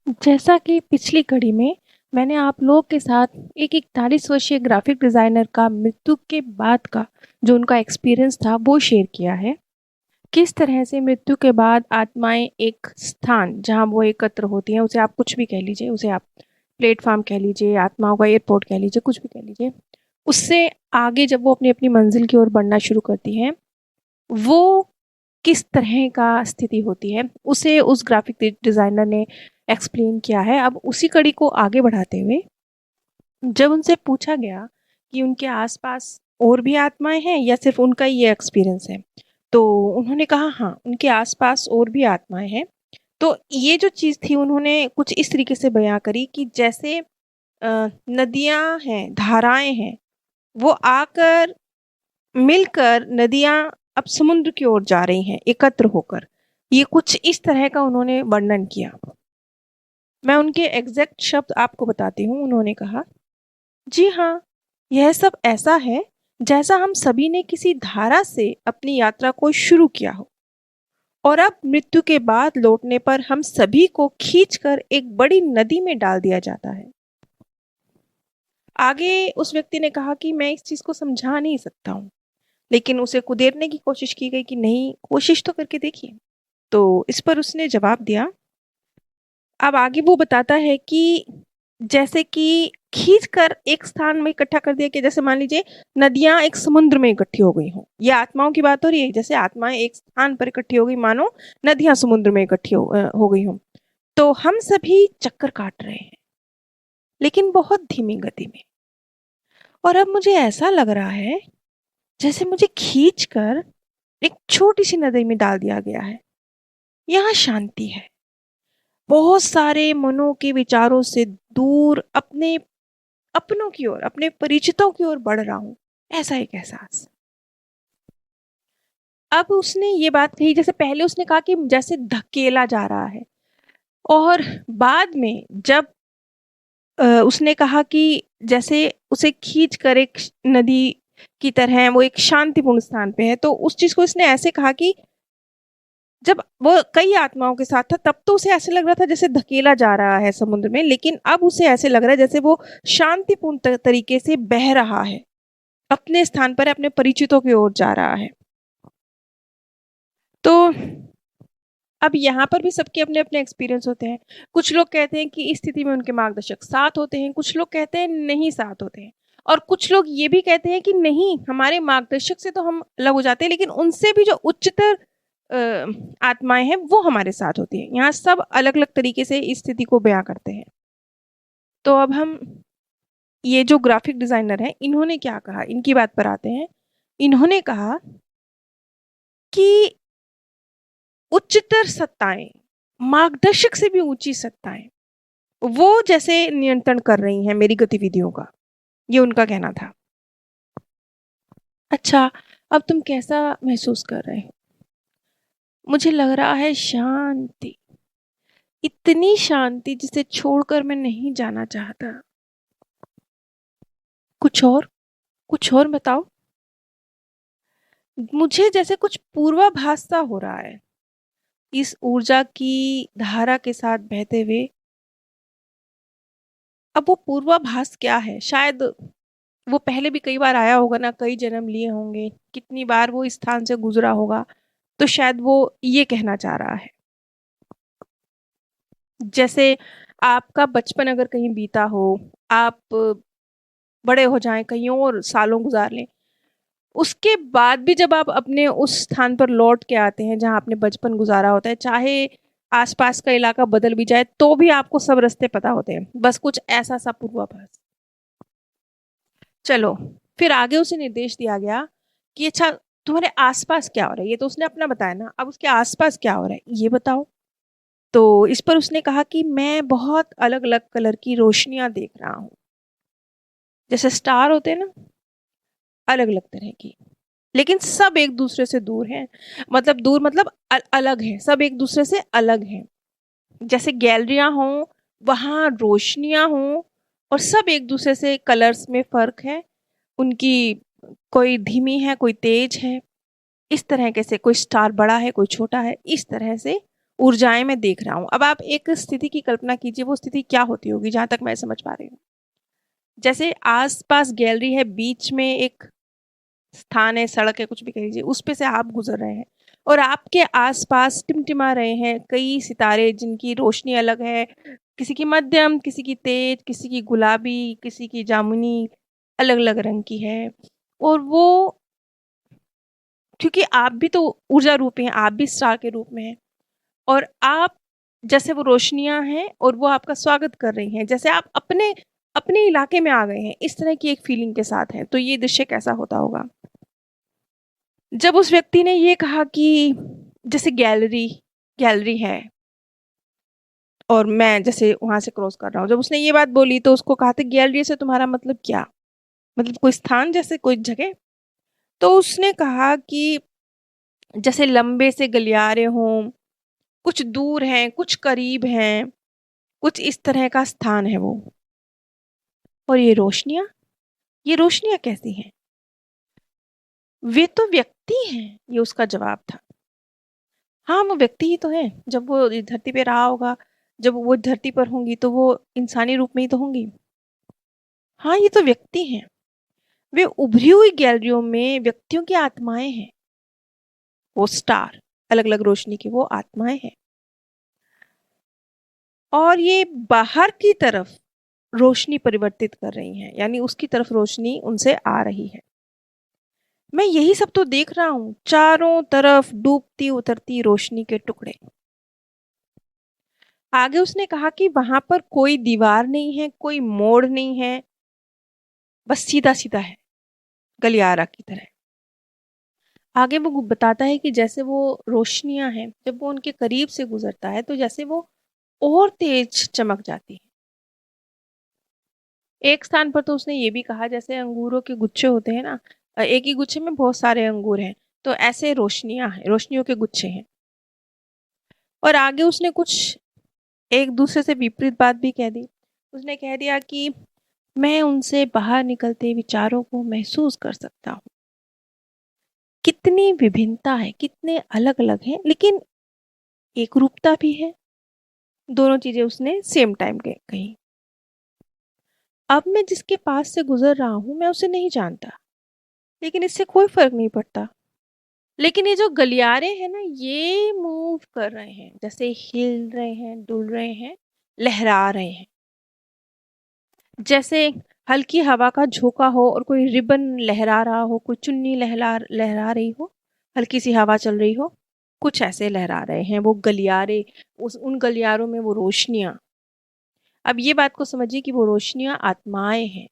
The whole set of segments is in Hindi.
जैसा कि पिछली कड़ी में मैंने आप लोगों के साथ एक 41 वर्षीय ग्राफिक डिज़ाइनर का मृत्यु के बाद का जो उनका एक्सपीरियंस था वो शेयर किया है। किस तरह से मृत्यु के बाद आत्माएँ एक स्थान जहाँ वो एकत्र होती हैं, उसे आप कुछ भी कह लीजिए, उसे आप प्लेटफ़ॉर्म कह लीजिए, आत्माओं का एयरपोर्ट कह लीजिए, कुछ भी कह लीजिए। उससे आगे जब वो अपनी-अपनी मंज़िल की ओर बढ़ना शुरू करती हैं, वो किस तरह का स्थिति होती है, उसे उस ग्राफिक डिज़ाइनर ने एक्सप्लेन किया है। अब उसी कड़ी को आगे बढ़ाते हुए जब उनसे पूछा गया कि उनके आस-पास और भी आत्माएँ हैं या सिर्फ़ उनका ही ये एक्सपीरियंस है? तो उन्होंने कहा हाँ, उनके आस-पास और भी आत्माएँ हैं। तो ये जो चीज़ थी उन्होंने कुछ इस तरीके से बयाँ करी कि जैसे नदियाँ हैं, धाराएँ हैं, वो आकर मिलकर नदियाँ अब समुद्र की ओर जा रही हैं एकत्र होकर। ये कुछ इस तरह का उन्होंने वर्णन किया। मैं उनके एग्ज़ैक्ट शब्द आपको बताती हूँ। उन्होंने कहा, "जी हाँ, यह सब ऐसा है जैसा हम सभी ने किसी धारा से अपनी यात्रा को शुरू किया हो और अब मृत्यु के बाद लौटने पर हम सभी को खींचकर एक बड़ी नदी में डाल दिया जाता है।" आगे उस व्यक्ति ने कहा कि मैं इस चीज़ को समझा नहीं सकता हूँ, लेकिन उसे कुदेरने की कोशिश की गई कि नहीं, कोशिश तो करके देखिए। तो इस पर उसने जवाब दिया। अब आगे वो बताता है कि जैसे कि खींच कर एक स्थान में इकट्ठा कर दिया कि जैसे मान लीजिए नदियाँ एक समुद्र में इकट्ठी हो गई हों। ये आत्माओं की बात हो रही है, जैसे आत्माएँ एक स्थान पर इकट्ठी हो गई मानो नदियाँ समुद्र में इकट्ठी हो गई हों। तो हम सभी चक्कर काट रहे हैं, लेकिन बहुत धीमी गति में। और अब मुझे ऐसा लग रहा है जैसे मुझे खींचकर एक छोटी-सी नदी में डाल दिया गया है। यहाँ शांति है। बहुत सारे मनों के विचारों से दूर अपने अपनों की ओर, अपने परिचितों की ओर बढ़ रहा हूँ, ऐसा एक एहसास। अब उसने ये बात कही जैसे पहले उसने कहा कि जैसे धकेला जा रहा है और बाद में जब उसने कहा कि जैसे उसे खींच कर एक नदी की तरह वो एक शांतिपूर्ण स्थान पे है, तो उस चीज़ को इसने ऐसे कहा कि जब वो कई आत्माओं के साथ था तब तो उसे ऐसे लग रहा था जैसे धकेला जा रहा है समुद्र में, लेकिन अब उसे ऐसे लग रहा है जैसे वो शांतिपूर्ण तरीके से बह रहा है, अपने स्थान पर अपने परिचितों की ओर जा रहा है। तो अब यहाँ पर भी सबके अपने-अपने एक्सपीरियंस होते हैं। कुछ लोग कहते हैं कि इस स्थिति में उनके मार्गदर्शक साथ होते हैं, कुछ लोग कहते हैं नहीं साथ होते हैं और कुछ लोग ये भी कहते हैं कि नहीं, हमारे मार्गदर्शक से तो हम अलग हो जाते हैं, लेकिन उनसे भी जो उच्चतर आत्माएँ हैं, वो हमारे साथ होती हैं। यहाँ सब अलग-अलग तरीके से इस स्थिति को बयाँ करते हैं। तो अब हम ये जो ग्राफिक डिज़ाइनर हैं, इन्होंने क्या कहा, इनकी बात पर आते हैं। इन्होंने कहा कि उच्चतर सत्ताएँ, मार्गदर्शक से भी ऊँची सत्ताएँ, वो जैसे नियंत्रण कर रही हैं मेरी गतिविधियों का, ये उनका कहना था। अच्छा, अब तुम कैसा महसूस कर रहे हो? मुझे लग रहा है शांति, इतनी शांति जिसे छोड़कर मैं नहीं जाना चाहता। कुछ और? कुछ और बताओ? मुझे जैसे कुछ पूर्वाभास सा हो रहा है, इस ऊर्जा की धारा के साथ बहते हुए। अब वो पूर्वाभास क्या है? शायद वो पहले भी कई बार आया होगा ना, कई जन्म लिए होंगे, कितनी बार वो इस स्थान से गुज़रा होगा, तो शायद वो ये कहना चाह रहा है। जैसे आपका बचपन अगर कहीं बीता हो, आप बड़े हो जाएँ, कहीं और सालों गुज़ार लें, उसके बाद भी जब आप अपने उस स्थान पर लौट के आते हैं, जहाँ आपने बचपन गुज़ारा होता है, चाहे आस-पास का इलाका बदल भी जाए, तो भी आपको सब रास्ते पता होते हैं। बस कुछ ऐसा-सा पूर्वाभास। चलो, फिर आगे उसे निर्देश दिया गया कि अच्छा तुम्हारे आस-पास क्या हो रहा है? ये तो उसने अपना बताया ना, अब उसके आस-पास क्या हो रहा है, ये बताओ। तो इस पर उसने कहा कि मैं बहुत अलग-अलग कलर की रोशनियाँ देख रहा हूँ। जैसे स्टार होते हैं ना, अलग-अलग तरह की। लेकिन सब एक-दूसरे से दूर हैं। मतलब दूर मतलब अलग हैं, सब एक-दूसरे से अलग हैं। जैसे गैलरियाँ हों, वहाँ रोशनियाँ हों और सब एक-दूसरे से कलर्स में फ़र्क है। उनकी कोई धीमी है, कोई तेज़ है। इस तरह के से कोई स्टार बड़ा है, कोई छोटा है, इस तरह से ऊर्जाएं मैं देख रहा हूँ। अब आप एक स्थिति की कल्पना कीजिए, वो स्थिति क्या होती होगी जहां तक मैं समझ पा रही हूँ। जैसे आसपास गैलरी है, बीच में एक स्थान है, सड़क है, कुछ भी कह लीजिए, उस पे से आप गुजर रहे हैं और आपके आसपास टिमटिमा रहे हैं कई सितारे जिनकी रोशनी अलग है, किसी की मध्यम, किसी की तेज, किसी की गुलाबी, किसी की जामुनी, अलग अलग रंग की है। और वो, क्योंकि आप भी तो ऊर्जा रूप हैं, आप भी स्टार के रूप में हैं, और आप जैसे वो रोशनियां हैं और वो आपका स्वागत कर रही हैं, जैसे आप अपने अपने इलाके में आ गए हैं, इस तरह की एक फीलिंग के साथ है। तो ये दृश्य कैसा होता होगा? जब उस व्यक्ति ने ये कहा कि जैसे गैलरी गैलरी है और मैं जैसे वहां से क्रॉस कर रहा हूँ, जब उसने ये बात बोली तो उसको कहा था गैलरी से तुम्हारा मतलब क्या, मतलब कोई स्थान, जैसे कोई जगह? तो उसने कहा कि जैसे लंबे से गलियारे हों, कुछ दूर हैं, कुछ करीब हैं, कुछ इस तरह का स्थान है वो। और ये रोशनियां कैसी हैं? वे तो व्यक्ति हैं, ये उसका जवाब था। हाँ, वो व्यक्ति ही तो है। जब वो इस धरती पे रहा होगा, जब वो धरती पर होंगी तो वो इंसानी रूप में ही तो होंगी। हाँ, ये तो व्यक्ति हैं। वे उभरी हुई गैलरियों में व्यक्तियों की आत्माएं हैं। वो स्टार, अलग अलग रोशनी की वो आत्माएं हैं। और ये बाहर की तरफ रोशनी परिवर्तित कर रही हैं, यानी उसकी तरफ रोशनी उनसे आ रही है। मैं यही सब तो देख रहा हूं, चारों तरफ डूबती उतरती रोशनी के टुकड़े। आगे उसने कहा कि वहां पर कोई दीवार नहीं है, कोई मोड़ नहीं है, बस सीधा सीधा है, गलियारा की तरह। आगे वो बताता है कि जैसे वो रोशनियां हैं, जब वो उनके करीब से गुजरता है तो जैसे वो और तेज चमक जाती है। एक स्थान पर तो उसने ये भी कहा, जैसे अंगूरों के गुच्छे होते हैं ना, एक ही गुच्छे में बहुत सारे अंगूर हैं, तो ऐसे रोशनियां हैं, रोशनियों के गुच्छे हैं। और आगे उसने कुछ एक दूसरे से विपरीत बात भी कह दी। उसने कह दिया कि मैं उनसे बाहर निकलते विचारों को महसूस कर सकता हूँ। कितनी विभिन्नता है, कितने अलग अलग हैं, लेकिन एक रूपता भी है। दोनों चीजें उसने सेम टाइम के कही। अब मैं जिसके पास से गुजर रहा हूं, मैं उसे नहीं जानता, लेकिन इससे कोई फर्क नहीं पड़ता। लेकिन ये जो गलियारे हैं ना, ये मूव कर रहे हैं, जैसे हिल रहे हैं, डुल रहे हैं, लहरा रहे हैं, जैसे हल्की हवा का झोंका हो और कोई रिबन लहरा रहा हो, कोई चुन्नी लहरा लहरा रही हो, हल्की सी हवा चल रही हो, कुछ ऐसे लहरा रहे हैं वो गलियारे। उन गलियारों में वो रोशनियां। अब ये बात को समझिए कि वो रोशनियां आत्माएं हैं।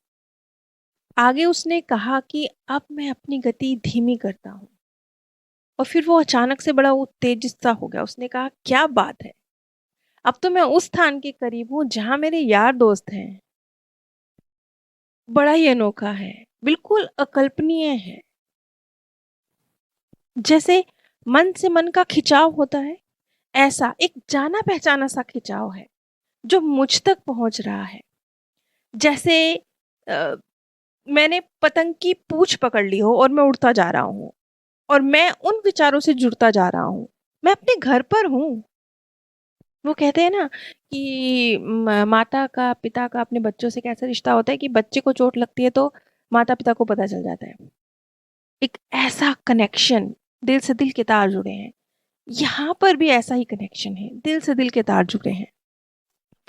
आगे उसने कहा कि अब मैं अपनी गति धीमी करता हूँ। और फिर वो अचानक से बड़ा उत्तेजित सा हो गया। उसने कहा, क्या बात है, अब तो मैं उस स्थान के करीब हूँ जहां मेरे यार दोस्त हैं। बड़ा ही अनोखा है, बिल्कुल अकल्पनीय है। जैसे मन से मन का खिंचाव होता है, ऐसा एक जाना पहचाना सा खिंचाव है जो मुझ तक पहुंच रहा है। जैसे अ, मैंने पतंग की पूंछ पकड़ ली हो और मैं उड़ता जा रहा हूँ, और मैं उन विचारों से जुड़ता जा रहा हूँ। मैं अपने घर पर हूँ। वो कहते हैं ना कि माता का, पिता का अपने बच्चों से कैसा रिश्ता होता है कि बच्चे को चोट लगती है तो माता पिता को पता चल जाता है। एक ऐसा कनेक्शन, दिल से दिल के तार जुड़े हैं। यहाँ पर भी ऐसा ही कनेक्शन है, दिल से दिल के तार जुड़े हैं।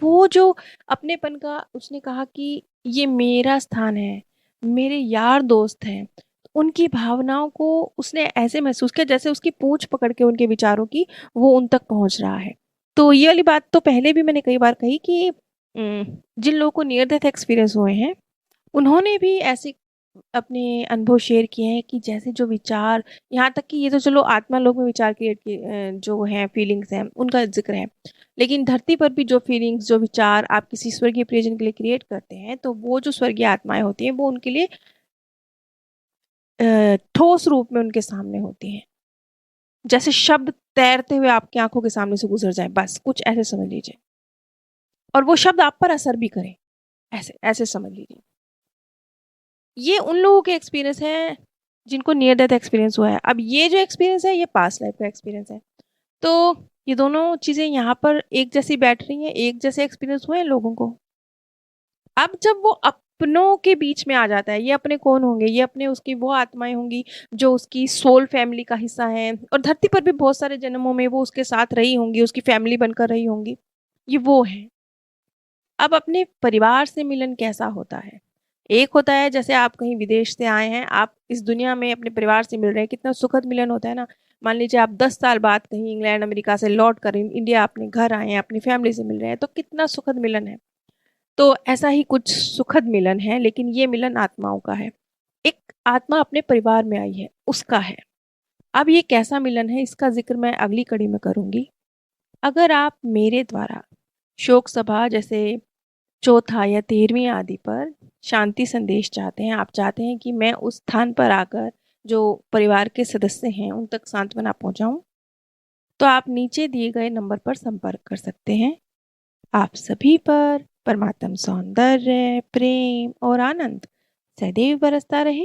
वो जो अपनेपन का, उसने कहा कि ये मेरा स्थान है, मेरे यार दोस्त हैं, उनकी भावनाओं को उसने ऐसे महसूस किया जैसे उसकी पूंछ पकड़ के उनके विचारों की वो उन तक पहुंच रहा है। तो ये वाली बात तो पहले भी मैंने कई बार कही कि जिन लोगों को नियर डेथ एक्सपीरियंस हुए हैं, उन्होंने भी ऐसे अपने अनुभव शेयर किए हैं कि जैसे जो विचार, यहाँ तक कि ये तो चलो आत्मा लोक में विचार क्रिएट किए जो हैं, फीलिंग्स हैं, उनका जिक्र है, लेकिन धरती पर भी जो फीलिंग्स, जो विचार आप किसी स्वर्गीय प्रियजन के लिए क्रिएट करते हैं, तो वो जो स्वर्गीय आत्माएं होती हैं वो उनके लिए ठोस रूप में उनके सामने होती हैं। जैसे शब्द तैरते हुए आपकी आंखों के सामने से गुजर जाए, बस कुछ ऐसे समझ लीजिए। और वो शब्द आप पर असर भी करें, ऐसे ऐसे समझ लीजिए। ये उन लोगों के एक्सपीरियंस है जिनको नियर डेथ एक्सपीरियंस हुआ है। अब ये जो एक्सपीरियंस है, ये पास्ट लाइफ का एक्सपीरियंस है। तो ये दोनों चीज़ें यहाँ पर एक जैसी बैठ रही हैं, एक जैसे एक्सपीरियंस हुए हैं लोगों को। अब जब वो अपनों के बीच में आ जाता है, ये अपने कौन होंगे? ये अपने उसकी वो आत्माएँ होंगी जो उसकी सोल फैमिली का हिस्सा हैं और धरती पर भी बहुत सारे जन्मों में वो उसके साथ रही होंगी, उसकी फैमिली बनकर रही होंगी। ये वो हैं। अब अपने परिवार से मिलन कैसा होता है? एक होता है जैसे आप कहीं विदेश से आए हैं, आप इस दुनिया में अपने परिवार से मिल रहे हैं, कितना सुखद मिलन होता है ना। मान लीजिए आप 10 साल बाद कहीं इंग्लैंड, अमेरिका से लौट कर इंडिया अपने घर आए हैं, अपनी फैमिली से मिल रहे हैं, तो कितना सुखद मिलन है। तो ऐसा ही कुछ सुखद मिलन है, लेकिन ये मिलन आत्माओं का है। एक आत्मा अपने परिवार में आई है, उसका है। अब ये कैसा मिलन है, इसका ज़िक्र मैं अगली कड़ी में करूँगी। अगर आप मेरे द्वारा शोक सभा जैसे चौथा या 13वीं आदि पर शांति संदेश चाहते हैं, आप चाहते हैं कि मैं उस स्थान पर आकर जो परिवार के सदस्य हैं, उन तक सांत्वना पहुँचाऊँ, तो आप नीचे दिए गए नंबर पर संपर्क कर सकते हैं। आप सभी पर परमात्म सौंदर्य, प्रेम और आनंद सदैव बरसता रहे।